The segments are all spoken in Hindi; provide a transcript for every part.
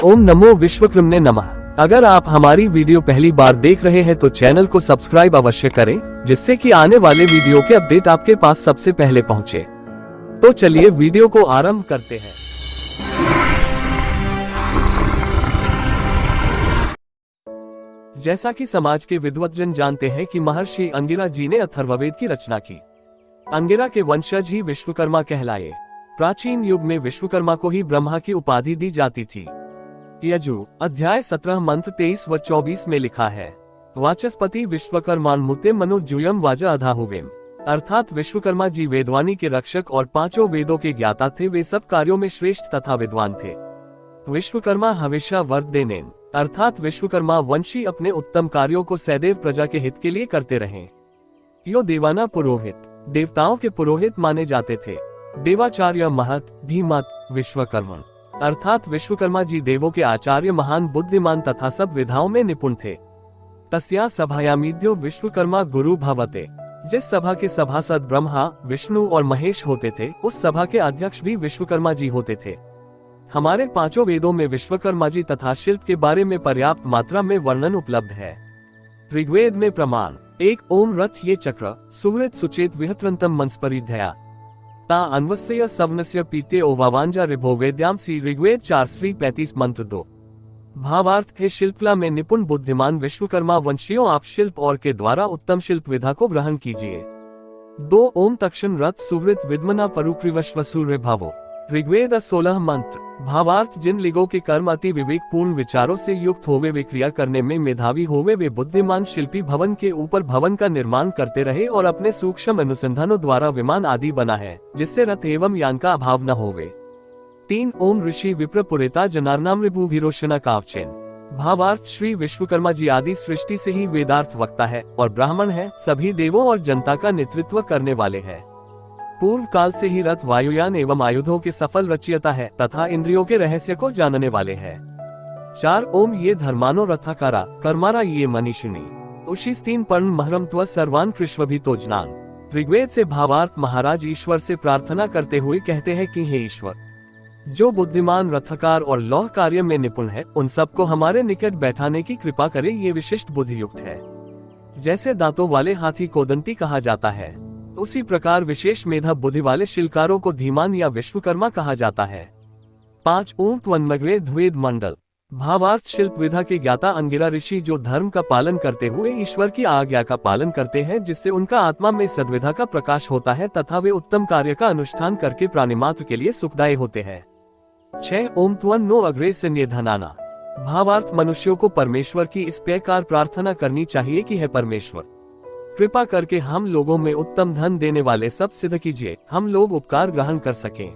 ओम नमो विश्वकर्मणे नमः। अगर आप हमारी वीडियो पहली बार देख रहे हैं तो चैनल को सब्सक्राइब अवश्य करें, जिससे कि आने वाले वीडियो के अपडेट आपके पास सबसे पहले पहुंचे। तो चलिए वीडियो को आरंभ करते हैं। जैसा कि समाज के विद्वत्जन जानते हैं कि महर्षि अंगिरा जी ने अथर्ववेद की रचना की। अंगिरा के वंशज ही विश्वकर्मा कहलाए। प्राचीन युग में विश्वकर्मा को ही ब्रह्मा की उपाधि दी जाती थी। यजु अध्याय 17 मंत्र 23 व 24 में लिखा है, वाचस्पति विश्वकर्मान्मुते मनो जूयम वाजा अधाहुवेम। अर्थात विश्वकर्मा जी वेदवाणी के रक्षक और पांचों वेदों के ज्ञाता थे। वे सब कार्यों में श्रेष्ठ तथा विद्वान थे। विश्वकर्मा हविष्या वर्त देनेन, अर्थात विश्वकर्मा वंशी अपने उत्तम कार्यों को सदैव प्रजा के हित के लिए करते रहे। यो देवाना पुरोहित, देवताओं के पुरोहित माने जाते थे। देवाचार्य महत धीमत विश्वकर्मण, अर्थात विश्वकर्मा जी देवों के आचार्य, महान बुद्धिमान तथा सब विधाओं में निपुण थे। तस्या सभायामीद्यो विश्वकर्मा गुरु भवते, जिस सभा के सभासद ब्रह्मा विष्णु और महेश होते थे, उस सभा के अध्यक्ष भी विश्वकर्मा जी होते थे। हमारे पांचों वेदों में विश्वकर्मा जी तथा शिल्प के बारे में पर्याप्त मात्रा में वर्णन उपलब्ध है। ऋग्वेद में प्रमाण 1 ओम रथ ये चक्र सुवृत सुचेत विहत्रंतम मंस्परिध्या ता अन्वस्य सवनस्य पीते ओवावांजा रिभो वेद्यांसी। ऋग्वेद 4 श्री 35 मंत्र 2। भावार्थ है, शिल्पकला में निपुण बुद्धिमान विश्वकर्मा वंशियों, आप शिल्प और के द्वारा उत्तम शिल्प विधा को ग्रहण कीजिए। 2 ओम तक्षण रथ सुवृत विद्मना परुक्रिवश्वसूर्य भावो। ऋग्वेद 16 मंत्र। भावार्थ, जिन लिगों के कर्म अति विवेक पूर्ण विचारों से युक्त होवे, वे क्रिया करने में मेधावी होवे, वे बुद्धिमान शिल्पी भवन के ऊपर भवन का निर्माण करते रहे और अपने सूक्ष्म अनुसंधानों द्वारा विमान आदि बना है, जिससे रथ एवं यान का अभाव न होवे। 3 ओम ऋषि विप्रपुरेता जनार्नाम ऋभुभिरोशना कावचेन। भावार्थ, श्री विश्वकर्मा जी आदि सृष्टि से ही वेदार्थ वक्ता है और ब्राह्मण है, सभी देवों और जनता का नेतृत्व करने वाले हैं। पूर्व काल से ही रथ, वायुयान एवं आयुधों के सफल रचयिता है तथा इंद्रियों के रहस्य को जानने वाले हैं। 4 ओम ये धर्मानो रथकारा कर्मारा ये मनीषिणी उशिस्तीन पर्ण महरम त्व सर्वान कृष्वभितोजनान। ऋग्वेद से भावार्थ, महाराज ईश्वर से प्रार्थना करते हुए कहते हैं कि हे ईश्वर, जो बुद्धिमान रथकार और लौह कार्य में निपुण है, उन सबको हमारे निकट बैठाने की कृपा करे। ये विशिष्ट बुद्धि युक्त है। जैसे दांतों वाले हाथी को दंती कहा जाता है, उसी प्रकार विशेष मेधा बुद्धि वाले शिल्पकारों को धीमान या विश्वकर्मा कहा जाता है। 5 ओम त्वन्मग्रे ध्वेद मंडल। भावार्थ, शिल्प विधा के ज्ञाता अंगिरा ऋषि जो धर्म का पालन करते हुए ईश्वर की आज्ञा का पालन करते हैं, जिससे उनका आत्मा में सद्विधा का प्रकाश होता है तथा वे उत्तम कार्य का अनुष्ठान करके प्राणी मात्र के लिए सुखदायी होते हैं। 6 ओम त्वन्नो अग्रे संयधनाना। भावार्थ, मनुष्यों को परमेश्वर की इस प्रकार प्रार्थना करनी चाहिए कि हे परमेश्वर, कृपा करके हम लोगों में उत्तम धन देने वाले सब सिद्ध कीजिए, हम लोग उपकार ग्रहण कर सकें।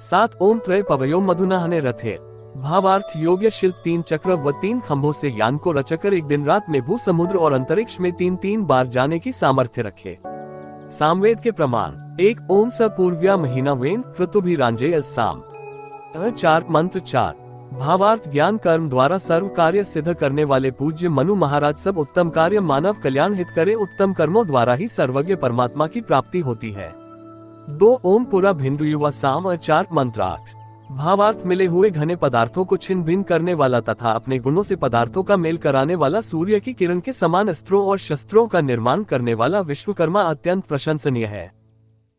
7 ओम त्रय पवयो मधुनाहने रथे। भावार्थ, योग्य शिल्प 3 चक्र व 3 खंभों से यान को रचकर एक दिन रात में भू समुद्र और अंतरिक्ष में 3-3 बार जाने की सामर्थ्य रखे। सामवेद के प्रमाण 1 ओम स पूर्व्या महीना वेन ऋतुभिरांजय साम। 4 मंत्र 4। भावार्थ, ज्ञान कर्म द्वारा सर्व कार्य सिद्ध करने वाले पूज्य मनु महाराज सब उत्तम कार्य मानव कल्याण हित करे। उत्तम कर्मों द्वारा ही सर्वज्ञ परमात्मा की प्राप्ति होती है। 2 ओम पुरा भिंडु युवा साम। 4 मंत्र 8। भावार्थ, मिले हुए घने पदार्थों को छिन्न भिन्न करने वाला तथा अपने गुणों से पदार्थों का मेल कराने वाला, सूर्य की किरण के समान अस्त्रों और शस्त्रों का निर्माण करने वाला विश्वकर्मा अत्यंत प्रशंसनीय है।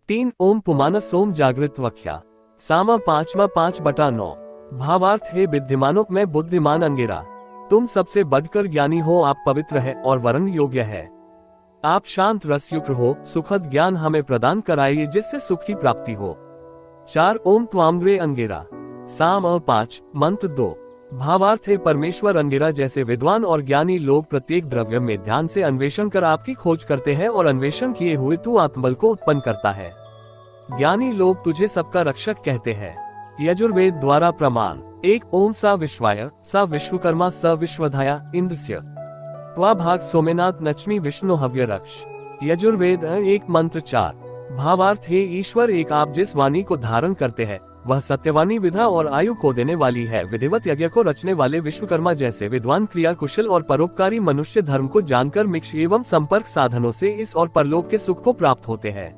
3 ओम पुमानस ओम जागृत वख्या सामा 5/5/9। भावार्थ, हे विद्यमानों में बुद्धिमान अंगिरा, तुम सबसे बढ़कर ज्ञानी हो, आप पवित्र है और वरण योग्य है। आप शांत रसयुक्त हो, सुखद ज्ञान हमें प्रदान कराइए, जिससे सुख की प्राप्ति हो। 4 ओम त्वामग्रे अंगिरा साम 5 मंत्र 2। भावार्थ है, परमेश्वर अंगिरा जैसे विद्वान और ज्ञानी लोग प्रत्येक द्रव्य में ध्यान से अन्वेषण कर आपकी खोज करते हैं और अन्वेषण किए हुए तू आत्मबल को उत्पन्न करता है। ज्ञानी लोग तुझे सबका रक्षक कहते हैं। यजुर्वेद द्वारा प्रमाण 1 ओम सा विश्वाय सा विश्वकर्मा स विश्वधाया इंद्रस्य त्वा भाग सोमेनाथ नचमी विष्णु हव्य रक्ष। यजुर्वेद 1 मंत्र 4। भावार्थ है, ईश्वर एक आप जिस वाणी को धारण करते हैं, वह सत्यवाणी विधा और आयु को देने वाली है। विधिवत यज्ञ को रचने वाले विश्वकर्मा जैसे विद्वान, क्रिया कुशल और परोपकारी मनुष्य धर्म को जानकर मिक्ष एवं संपर्क साधनों से इस और परलोक के सुख को प्राप्त होते हैं।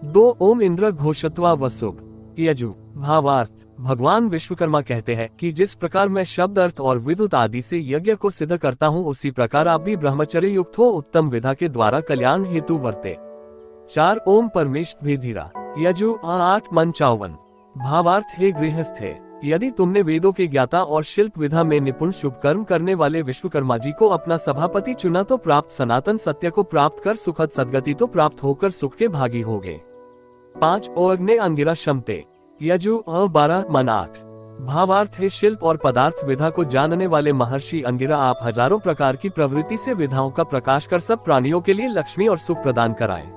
2 ओम इंद्र घोषत्वा वसुभ। यजु। भावार्थ, भगवान विश्वकर्मा कहते हैं कि जिस प्रकार मैं शब्द, अर्थ और विद्युत आदि से यज्ञ को सिद्ध करता हूँ, उसी प्रकार आप भी ब्रह्मचर्य युक्त हो, उत्तम विधा के द्वारा कल्याण हेतु वर्ते। 4 ओम परमेश धीरा। यजु 8 मन 54। भावार्थ, हे गृहस्थ है, यदि तुमने वेदों के ज्ञाता और शिल्प विधा में निपुण शुभ कर्म करने वाले विश्वकर्मा जी को अपना सभापति चुना तो प्राप्त सनातन सत्य को प्राप्त कर सुखद सदगति तो प्राप्त होकर सुख के भागी होगे। 5 ओग्ने अंगिरा शमते। यजु 12 मन 8। भावार्थ है, शिल्प और पदार्थ विधा को जानने वाले महर्षि अंगिरा, आप हजारों प्रकार की प्रवृत्ति से विधाओं का प्रकाश कर सब प्राणियों के लिए लक्ष्मी और सुख प्रदान कराए।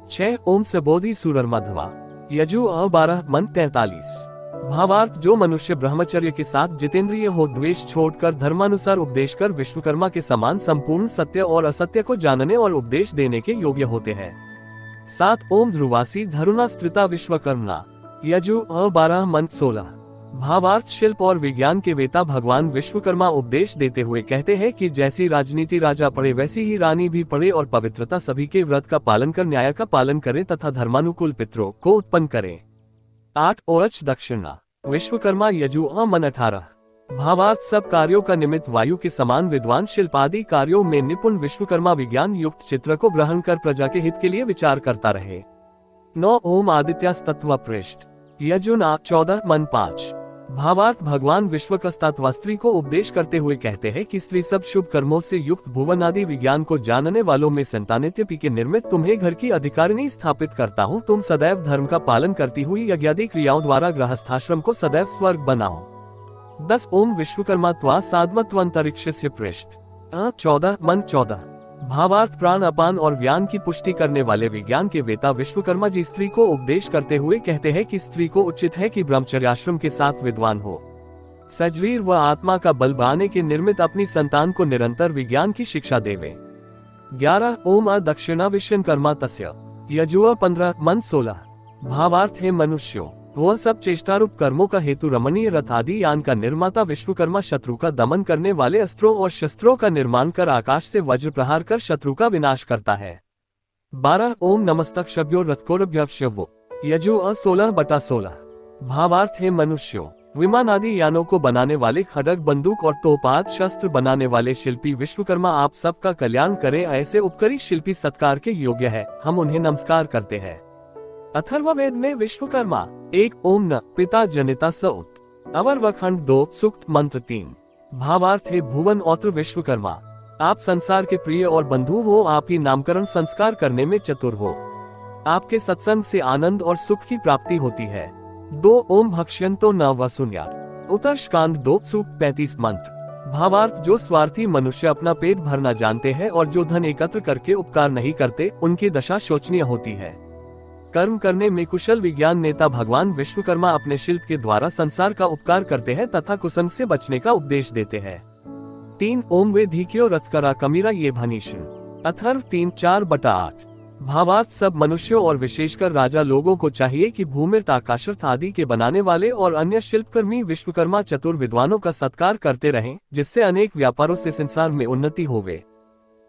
6 ओम सबोधि सूरर मध्वा। यजु 12 मन 43। भावार्थ, जो मनुष्य ब्रह्मचर्य के साथ जितेंद्रिय हो, द्वेष छोड़कर धर्मानुसार उपदेश कर विश्वकर्मा के समान संपूर्ण सत्य और असत्य को जानने और उपदेश देने के योग्य होते हैं। 7 ओम ध्रुवासी धरुणा स्त्रिता विश्वकर्मा। यजु 12 मन 16। भावार्थ, शिल्प और विज्ञान के वेता भगवान विश्वकर्मा उपदेश देते हुए कहते हैं कि जैसी राजनीति राजा पढ़े वैसी ही रानी भी पढ़े, और पवित्रता सभी के व्रत का पालन कर न्याय का पालन करे तथा धर्मानुकूल पितरों को उत्पन्न करे। 8 ओरच दक्षिणा। विश्वकर्मा। यजु मन 18। भावार्थ, सब कार्यों का निमित्त वायु के समान विद्वान शिल्पादि कार्यों में निपुण विश्वकर्मा विज्ञान युक्त चित्र को ग्रहण कर प्रजा के हित के लिए विचार करता रहे। 9 ओम आदित्यास्तत्व पृष्ठ। यजुन 14 मन 5। भावार्थ, भगवान विश्वकर्ता स्त्री को उपदेश करते हुए कहते हैं कि स्त्री सब शुभ कर्मों से युक्त भुवन आदि विज्ञान को जानने वालों में संतानित्य के निर्मित तुम्हें घर की अधिकारिणी स्थापित करता हूँ। तुम सदैव धर्म का पालन करती हुई यज्ञादि क्रियाओं द्वारा गृहस्थाश्रम को सदैव स्वर्ग बनाओ। 10 ओम विश्वकर्मा त्वा साधमत्व अंतरिक्ष से पृष्ठ। 14 मन 14। भावार्थ, प्राण अपान और व्यान की पुष्टि करने वाले विज्ञान के वेता विश्वकर्मा जी स्त्री को उपदेश करते हुए कहते हैं कि स्त्री को उचित है कि ब्रह्मचर्याश्रम के साथ विद्वान हो, शरीर व आत्मा का बल बढ़ाने के निर्मित अपनी संतान को निरंतर विज्ञान की शिक्षा देवे। 11 ओम दक्षिणा विश्वकर्मा तस्य। यजुआ 15 मन 16। भावार्थ, है मनुष्यों, वह सब चेष्टारूप कर्मों का हेतु रमणीय रथ आदि यान का निर्माता विश्वकर्मा शत्रु का दमन करने वाले अस्त्रों और शस्त्रों का निर्माण कर आकाश से वज्र प्रहार कर शत्रु का विनाश करता है। 12 ओम नमस्तक शब्यो रथकोरभ्यवो। यजु 16/16। भावार्थ, है मनुष्यों, विमान आदि यानों को बनाने वाले, खड्ग बंदूक और तोपात शस्त्र बनाने वाले शिल्पी विश्वकर्मा आप सबका कल्याण करे। ऐसे उपकरी शिल्पी सत्कार के योग्य है, हम उन्हें नमस्कार करते हैं। अथर्ववेद में विश्वकर्मा। 1 ओम न पिता जनिता स उत। अवर खंड 2 सूक्त मंत्र 3। भावार्थ, है भुवन औत्र विश्वकर्मा, आप संसार के प्रिय और बंधु हो, आप ही नामकरण संस्कार करने में चतुर हो, आपके सत्संग से आनंद और सुख की प्राप्ति होती है। 2 ओम भक्ष्यंतो न वसुन्यात्। उत्तरकांड 2 सूक्त 35 मंत्र। भावार्थ, जो स्वार्थी मनुष्य अपना पेट भरना जानते हैं और जो धन एकत्र करके उपकार नहीं करते, उनकी दशा शोचनीय होती है। कर्म करने में कुशल विज्ञान नेता भगवान विश्वकर्मा अपने शिल्प के द्वारा संसार का उपकार करते हैं तथा कुसंग से बचने का उपदेश देते हैं। 3 ओम वे धीक्यो रथ करा कमीरा ये भनीषण। अथर्व 3:4/8। भावार्थ, सब मनुष्यों और विशेषकर राजा लोगों को चाहिए कि भूमिर्त आकाशर्थ आदि के बनाने वाले और अन्य शिल्पकर्मी विश्वकर्मा चतुर विद्वानों का सत्कार करते रहें, जिससे अनेक व्यापारों से संसार में उन्नति होवे।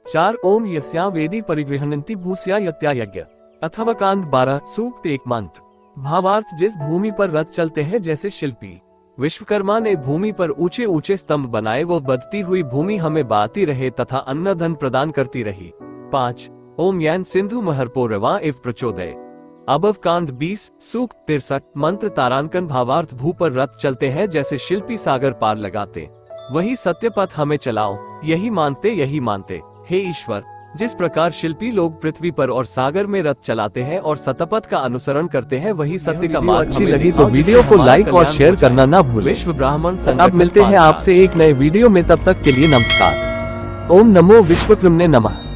4 ओम यस्या वेदी परिगृहणन्ति भूस्या यत्या यज्ञ। अथवा कांड 12 सूक्त 1 मंत्र। भावार्थ, जिस भूमि पर रथ चलते हैं, जैसे शिल्पी विश्वकर्मा ने भूमि पर ऊंचे ऊंचे स्तंभ बनाए, वो बढ़ती हुई भूमि हमें बाती रहे तथा अन्न धन प्रदान करती रही। 5 ओम यान सिंधु महरपो रवा एव प्रचोदय। अबव कांड 20 सूक्त 63 मंत्र तारांकन। भावार्थ, भू पर रथ चलते हैं जैसे शिल्पी सागर पार लगाते, वही सत्य पथ हमें चलाओ, यही मानते हे ईश्वर। जिस प्रकार शिल्पी लोग पृथ्वी पर और सागर में रथ चलाते हैं और सतपथ का अनुसरण करते हैं, वही सत्य का मार्ग। अच्छी लगी तो वीडियो को लाइक और शेयर करना ना भूलें। विश्व ब्राह्मण संगठन। अब मिलते हैं आपसे एक नए वीडियो में, तब तक के लिए नमस्कार। ओम नमो विश्वकर्मणे नमः।